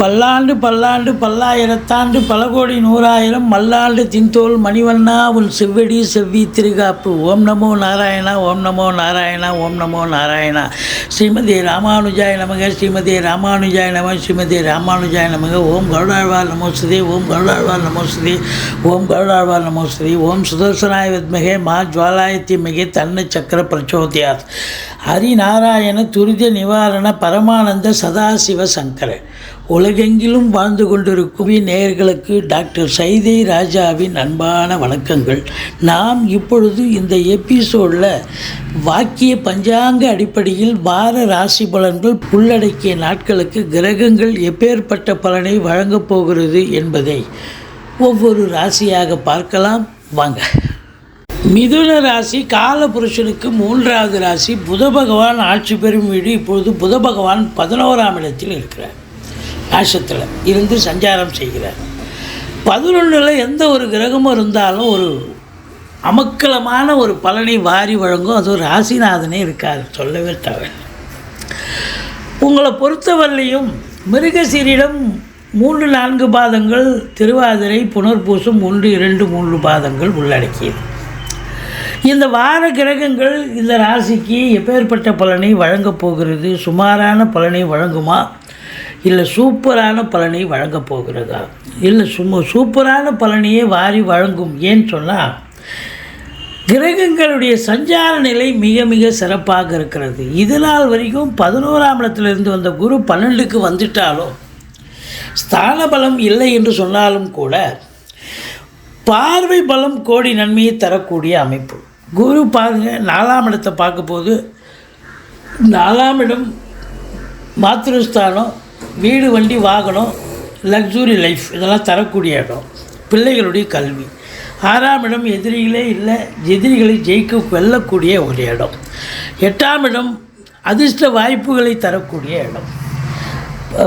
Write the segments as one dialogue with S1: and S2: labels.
S1: பல்லாண்டு பல்லாண்டு பல்லாயிரத்தாண்டு பல கோடி நூறாயிரம் மல்லாண்டு தின்தோல் மணிவண்ணா உன் செவ்வடி செவ்வி திருகாப்பு. ஓம் நமோ நாராயணா, ஓம் நமோ நாராயணா, ஓம் நமோ நாராயணா. ஸ்ரீமதி ராமானுஜாய நமக, ஸ்ரீமதி ராமானுஜாய நமக, ஸ்ரீமதி ராமானுஜாய நமக. ஓம் கருடாழ்வார் நமோஸ்துதே, ஓம் கருடாழ்வார் நமோஸ்துதே, ஓம் கருடாழ்வார் நமோஸ்துதே. ஓம் சுதர்சனாய வித்மகே மா ஜுவாலாயத்தி மிகே தன்ன சக்கர பிரச்சோதியாத். ஹரிநாராயண துரித நிவாரண பரமானந்த சதாசிவ சங்கர. உலகெங்கிலும் வாழ்ந்து கொண்டிருக்கும் நேயர்களுக்கு டாக்டர் சைதை ராஜாவின் அன்பான வணக்கங்கள். நாம் இப்பொழுது இந்த எபிசோடில் வாக்கிய பஞ்சாங்க அடிப்படையில் வார ராசி பலன்கள் உள்ளடக்கிய நாட்களுக்கு கிரகங்கள் எப்பேற்பட்ட பலனை வழங்கப் போகிறது என்பதை ஒவ்வொரு ராசியாக பார்க்கலாம். வாங்க. மிதுன ராசி காலபுருஷனுக்கு 3வது ராசி. புத பகவான் ஆட்சி பெறும் வீடு. இப்பொழுது புத பகவான் 11ஆம் இடத்தில் இருக்கிறார். நாசத்தில் இருந்து சஞ்சாரம் செய்கிறார். 11ல் எந்த ஒரு கிரகமும் இருந்தாலும் ஒரு அமக்கலமான ஒரு பலனை வாரி வழங்கும். அது ஒரு ராசிநாதனே இருக்கார், சொல்லவே தேவை. உங்களை பொறுத்தவரையிலையும் மிருகசீரிடம் 3-4 பாதங்கள், திருவாதிரை புனர்பூசம் 1-2-3 பாதங்கள் உள்ளடக்கியது. இந்த வார கிரகங்கள் இந்த ராசிக்கு எப்பேற்பட்ட பலனை வழங்கப் போகிறது? சுமாரான பலனை வழங்குமா, இல்லை சூப்பரான பலனை வழங்கப் போகிறதா? இல்லை சூப்பரான பலனையே வாரி வழங்கும். ஏன்னு சொன்னால் கிரகங்களுடைய சஞ்சார நிலை மிக மிக சிறப்பாக இருக்கிறது. இதனால் வரைக்கும் 11ஆம் இடத்திலிருந்து வந்த குரு 12க்கு வந்துட்டாலும் ஸ்தான பலம் இல்லை என்று சொன்னாலும் கூட பார்வை பலம் கோடி நன்மையை தரக்கூடிய அமைப்பு. குரு பாருங்கள், 4ஆம் இடத்தை பார்க்க போது 4ஆம் இடம் மாத்திருஸ்தானம், வீடு வண்டி வாகனம், லக்ஸுரி லைஃப் இதெல்லாம் தரக்கூடிய இடம். பிள்ளைகளுடைய கல்வி. 6ஆம் இடம் எதிரிகளே இல்லை, எதிரிகளை ஜெயிக்க வெல்லக்கூடிய ஒரு இடம். 8ஆம் இடம் அதிர்ஷ்ட வாய்ப்புகளை தரக்கூடிய இடம்.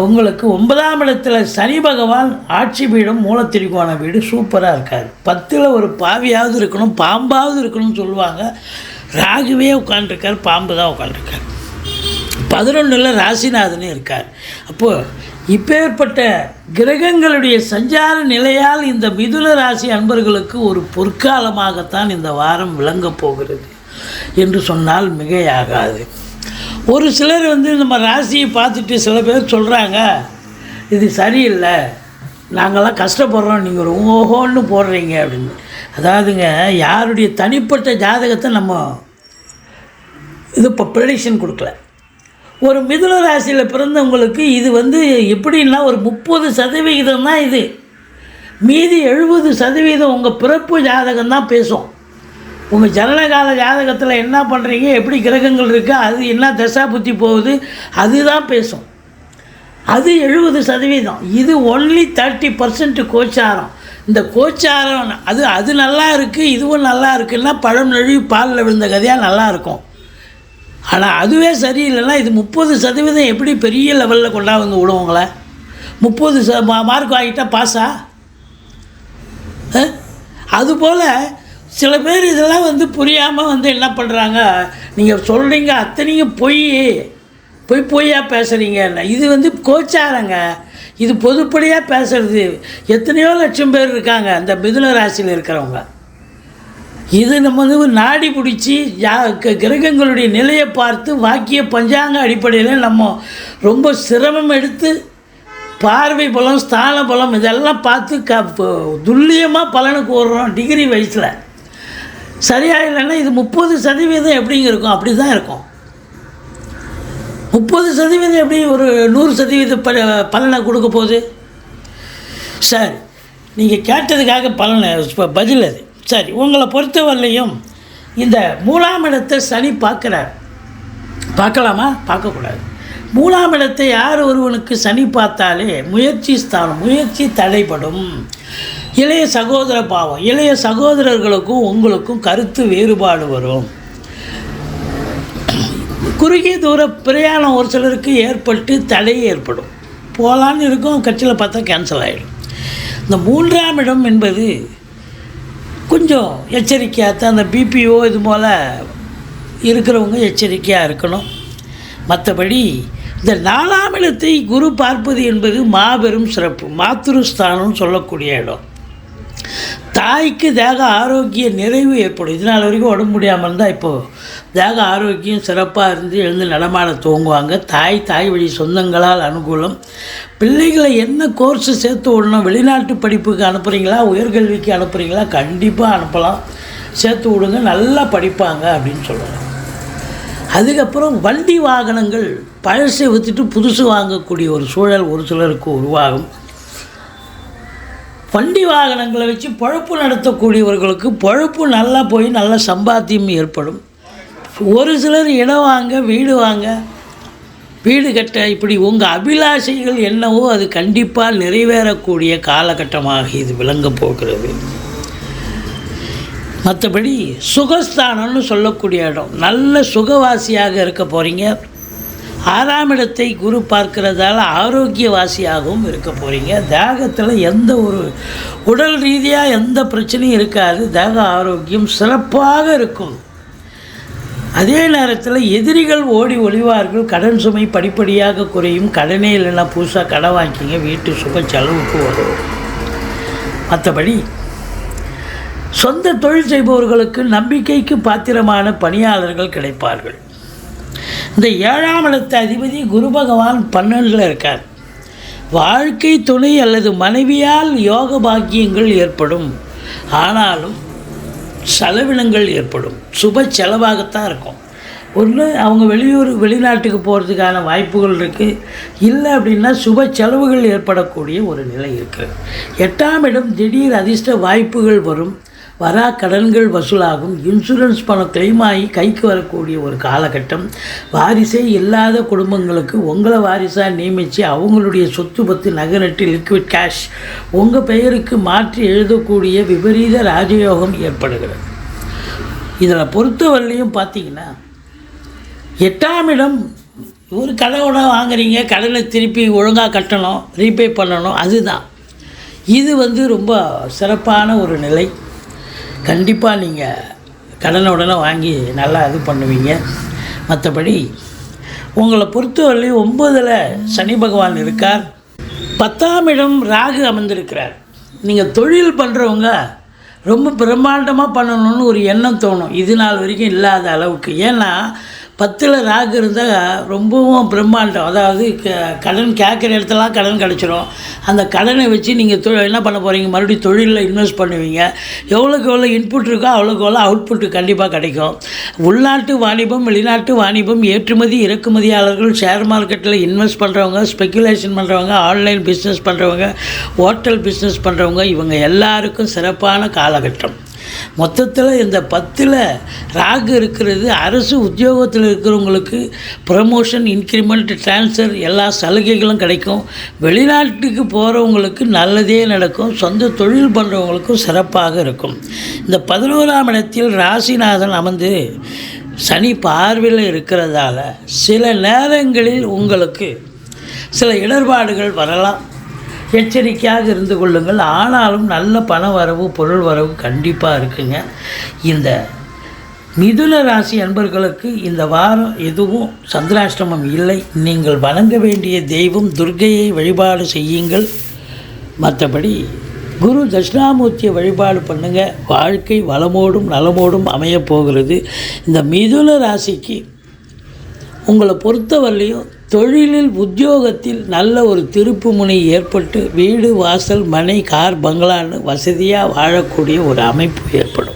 S1: உங்களுக்கு 9ஆம் இடத்துல சனி பகவான் ஆட்சி பீடம், மூலத்திரிகோண வீடு சூப்பராக இருக்கார். 10ல் ஒரு பாவியாவது இருக்கணும், பாம்பாவது இருக்கணும்னு சொல்லுவாங்க. ராகுவே உட்காந்துருக்கார், பாம்பு தான் உட்காந்துருக்கார். 11ல் ராசிநாதனே இருக்கார். அப்போது இப்பேற்பட்ட கிரகங்களுடைய சஞ்சார நிலையால் இந்த மிதுன ராசி அன்பர்களுக்கு ஒரு பொற்காலமாகத்தான் இந்த வாரம் விளங்கப் போகிறது என்று சொன்னால் மிகையாகாது. ஒரு சிலர் நம்ம ராசியை பார்த்துட்டு சில பேர் சொல்கிறாங்க, இது சரியில்லை, நாங்கள்லாம் கஷ்டப்படுறோம், நீங்கள் ஒரு ஓஹோன்னு போடுறீங்க அப்படின்னு. அதாவதுங்க, யாருடைய தனிப்பட்ட ஜாதகத்தை நம்ம இது இப்போ ப்ரெடிக்ஷன் கொடுக்கல. ஒரு மிதுன ராசியில் பிறந்தவங்களுக்கு இது எப்படின்னா ஒரு 30% தான் இது. மீதி 70% உங்கள் பிறப்பு ஜாதகம் தான் பேசும். உங்கள் ஜனனகால ஜாதகத்தில் என்ன பண்ணுறீங்க, எப்படி கிரகங்கள் இருக்குது, அது என்ன தசா புத்தி போகுது, அதுதான் பேசும். அது 70%. இது ஒன்லி 30% கோச்சாரம். இந்த கோச்சாரம் அது நல்லா இருக்குது, இதுவும் நல்லா இருக்குன்னா பழம் நழுவி பாலில் விழுந்த கதையாக நல்லா இருக்கும். ஆனால் அதுவே சரியில்லைன்னா இது 30% எப்படி பெரிய லெவலில் கொண்டாந்து விடுவோங்களே? 30 மார்க் வாங்கிட்டால் பாஸா? அதுபோல் சில பேர் இதெல்லாம் புரியாமல் என்ன பண்ணுறாங்க, நீங்கள் சொல்கிறீங்க அத்தனையும் பொய்யா பேசுகிறீங்க. இது கோச்சாரங்க, இது பொதுப்படியாக பேசுகிறது. எத்தனையோ லட்சம் பேர் இருக்காங்க அந்த மிதுன ராசியில் இருக்கிறவங்க. இது நம்ம நாடி பிடிச்சி கிரகங்களுடைய நிலையை பார்த்து வாக்கிய பஞ்சாங்க அடிப்படையில் நம்ம ரொம்ப சிரமம் எடுத்து பார்வை பலம், ஸ்தான பலம் இதெல்லாம் பார்த்து துல்லியமாக பலனுக்கு வர்றோம். டிகிரி வயசில் சரியாக இல்லைன்னா இது 30% எப்படிங்க இருக்கும்? அப்படி தான் இருக்கும். 30% எப்படி ஒரு 100% பலனை கொடுக்க போகுது? சரி, நீங்கள் கேட்டதுக்காக பலனை இப்போ பதில் அது. சரி, உங்களை பொறுத்தவரையிலையும் இந்த 3ஆம் இடத்தை சனி பார்க்குறார். பார்க்கலாமா? பார்க்கக்கூடாது. 3ஆம் இடத்தை யார் ஒருவனுக்கு சனி பார்த்தாலே முயற்சி ஸ்தானம், முயற்சி தடைப்படும். இளைய சகோதர பாவம், இளைய சகோதரர்களுக்கும் உங்களுக்கும் கருத்து வேறுபாடு வரும். குறுகிய தூர பிரயாணம் ஒரு சிலருக்கு ஏற்பட்டு தடை ஏற்படும். போகலான்னு இருக்கும், கட்சியில் பார்த்தா கேன்சல் ஆகிடும். இந்த 3ஆம் இடம் என்பது கொஞ்சம் எச்சரிக்கையாக தான். அந்த பிபிஓ இது போல் இருக்கிறவங்க எச்சரிக்கையாக இருக்கணும். மற்றபடி இந்த 4ஆம் இடத்தை குரு பார்ப்பது என்பது மாபெரும் சிறப்பு. மாத்ருஸ்தானம் சொல்லக்கூடிய இடம். தாய்க்கு தேக ஆரோக்கிய நிறைவு ஏற்படும். இதனால் வரைக்கும் உடம்பு முடியாமல் இருந்தால் இப்போது தேக ஆரோக்கியம் சிறப்பாக இருந்து எழுந்து நடமாட துவங்குவாங்க. தாய் வழி சொந்தங்களால் அனுகூலம். பிள்ளைகளை என்ன கோர்ஸு சேர்த்து விடணும், வெளிநாட்டு படிப்புக்கு அனுப்புகிறீங்களா, உயர்கல்விக்கு அனுப்புகிறீங்களா, கண்டிப்பாக அனுப்பலாம், சேர்த்து விடுங்க, நல்லா படிப்பாங்க அப்படின்னு சொல்லலாம். அதுக்கப்புறம் வண்டி வாகனங்கள் பழசை விற்றுட்டு புதுசு வாங்கக்கூடிய ஒரு சூழல் ஒரு சிலருக்கு உருவாகும். வண்டி வாகனங்களை வச்சு பொழப்பு நடத்தக்கூடியவர்களுக்கு பொழப்பு நல்லா போய் நல்ல சம்பாத்தியம் ஏற்படும். ஒரு சிலர் இடம் வாங்க, வீடு கட்ட, இப்படி உங்கள் அபிலாஷைகள் என்னவோ அது கண்டிப்பாக நிறைவேறக்கூடிய காலகட்டமாக இது விளங்க போகிறது. மற்றபடி சுகஸ்தானம்னு சொல்லக்கூடிய இடம், நல்ல சுகவாசியாக இருக்க போகிறீங்க. 6ஆம் இடத்தை குரு பார்க்கிறதால ஆரோக்கியவாசியாகவும் இருக்க போகிறீங்க. தேகத்தில் எந்த ஒரு உடல் ரீதியாக எந்த பிரச்சனையும் இருக்காது. தேக ஆரோக்கியம் சிறப்பாக இருக்கும். அதே நேரத்தில் எதிரிகள் ஓடி ஒளிவார்கள். கடன் சுமை படிப்படியாக குறையும். கடனே இல்லைன்னா புதுசாக கடன் வாங்கிக்கிங்க, வீட்டு சுப செலவுக்கு வரும். மற்றபடி சொந்த தொழில் செய்பவர்களுக்கு நம்பிக்கைக்கு பாத்திரமான பணியாளர்கள் கிடைப்பார்கள். இந்த 7ஆம் இடத்து அதிபதி குரு பகவான் 12ல் இருக்கார். வாழ்க்கை துணை அல்லது மனைவியால் யோக பாக்கியங்கள் ஏற்படும். ஆனாலும் செலவினங்கள் ஏற்படும். சுப செலவாகத்தான் இருக்கும். ஒன்று அவங்க வெளிநாட்டுக்கு போகிறதுக்கான வாய்ப்புகள் இருக்குது. இல்லை அப்படின்னா சுப செலவுகள் ஏற்படக்கூடிய ஒரு நிலை இருக்குது. 8ஆம் இடம் திடீர் அதிர்ஷ்ட வாய்ப்புகள் வரும். வரா கடன்கள் வசூலாகும். இன்சூரன்ஸ் பணம் கிளைம் ஆகி கைக்கு வரக்கூடிய ஒரு காலகட்டம். வாரிசே இல்லாத குடும்பங்களுக்கு உங்களை வாரிசாக நியமித்து அவங்களுடைய சொத்து பத்து நகை நட்டு லிக்விட் கேஷ் உங்கள் பெயருக்கு மாற்றி எழுதக்கூடிய விபரீத ராஜயோகம் ஏற்படுகிறது. இதில் பொறுத்தவரையிலையும் பார்த்தீங்கன்னா 8ஆம் இடம், ஒரு கடனை வாங்குறீங்க, கடனை திருப்பி ஒழுங்காக கட்டணும், ரீபே பண்ணணும், அதுதான் இது ரொம்ப சிறப்பான ஒரு நிலை. கண்டிப்பாக நீங்கள் கடனை உடனே வாங்கி நல்லா இது பண்ணுவீங்க. மற்றபடி உங்களை பொறுத்தவரையிலையும் 9ல் சனி பகவான் இருக்கார். 10ஆம் இடம் ராகு அமர்ந்திருக்கிறார். நீங்கள் தொழில் பண்ணுறவங்க ரொம்ப பிரம்மாண்டமாக பண்ணணும்னு ஒரு எண்ணம் தோணும். இது நாள் வரைக்கும் இல்லாத அளவுக்கு. ஏன்னா 10ல் ராகு இருந்தால் ரொம்பவும் பிரம்மாண்டம். அதாவது கடன் கேட்குற இடத்துலாம் கடன் கிடச்சிரும். அந்த கடனை வச்சு நீங்கள் என்ன பண்ண போகிறீங்க, மறுபடியும் தொழிலில் இன்வெஸ்ட் பண்ணுவீங்க. எவ்வளோக்கு எவ்வளோ இன்புட் இருக்கோ அவ்வளோக்கு எவ்வளோ அவுட்புட்டு கண்டிப்பாக கிடைக்கும். உள்நாட்டு வாணிபம், வெளிநாட்டு வாணிபம், ஏற்றுமதி இறக்குமதியாளர்கள், ஷேர் மார்க்கெட்டில் இன்வெஸ்ட் பண்ணுறவங்க, ஸ்பெக்குலேஷன் பண்ணுறவங்க, ஆன்லைன் பிஸ்னஸ் பண்ணுறவங்க, ஹோட்டல் பிஸ்னஸ் பண்ணுறவங்க, இவங்க எல்லாருக்கும் சிறப்பான காலகட்டம். மொத்தத்தில் இந்த 10ல் ராகு இருக்கிறது அரசு உத்தியோகத்தில் இருக்கிறவங்களுக்கு ப்ரமோஷன், இன்க்ரிமெண்ட், ட்ரான்ஸ்ஃபர் எல்லா சலுகைகளும் கிடைக்கும். வெளிநாட்டுக்கு போகிறவங்களுக்கு நல்லதே நடக்கும். சொந்த தொழில் பண்ணுறவங்களுக்கும் சிறப்பாக இருக்கும். இந்த 11ஆம் இடத்தில் ராசிநாதன் அமர்ந்து சனி பார்வையில் இருக்கிறதால சில நேரங்களில் உங்களுக்கு சில இடர்பாடுகள் வரலாம். எச்சரிக்கையாக இருந்து கொள்ளுங்கள். ஆனாலும் நல்ல பண வரவு, பொருள் வரவு கண்டிப்பாக இருக்குங்க. இந்த மிதுன ராசி அன்பர்களுக்கு இந்த வாரம் எதுவும் சந்திராஷ்டமம் இல்லை. நீங்கள் வணங்க வேண்டிய தெய்வம் துர்க்கையை வழிபாடு செய்யுங்கள். மற்றபடி குரு தட்சிணாமூர்த்தியை வழிபாடு பண்ணுங்கள். வாழ்க்கை வளமோடும் நலமோடும் அமையப்போகிறது. இந்த மிதுன ராசிக்கு உங்களை பொறுத்தவரையிலையும் தொழிலில், உத்தியோகத்தில் நல்ல ஒரு திருப்பு முனை ஏற்பட்டு வீடு, வாசல், மனை, கார், பங்களான்னு வசதியாக வாழக்கூடிய ஒரு அமைப்பு ஏற்படும்.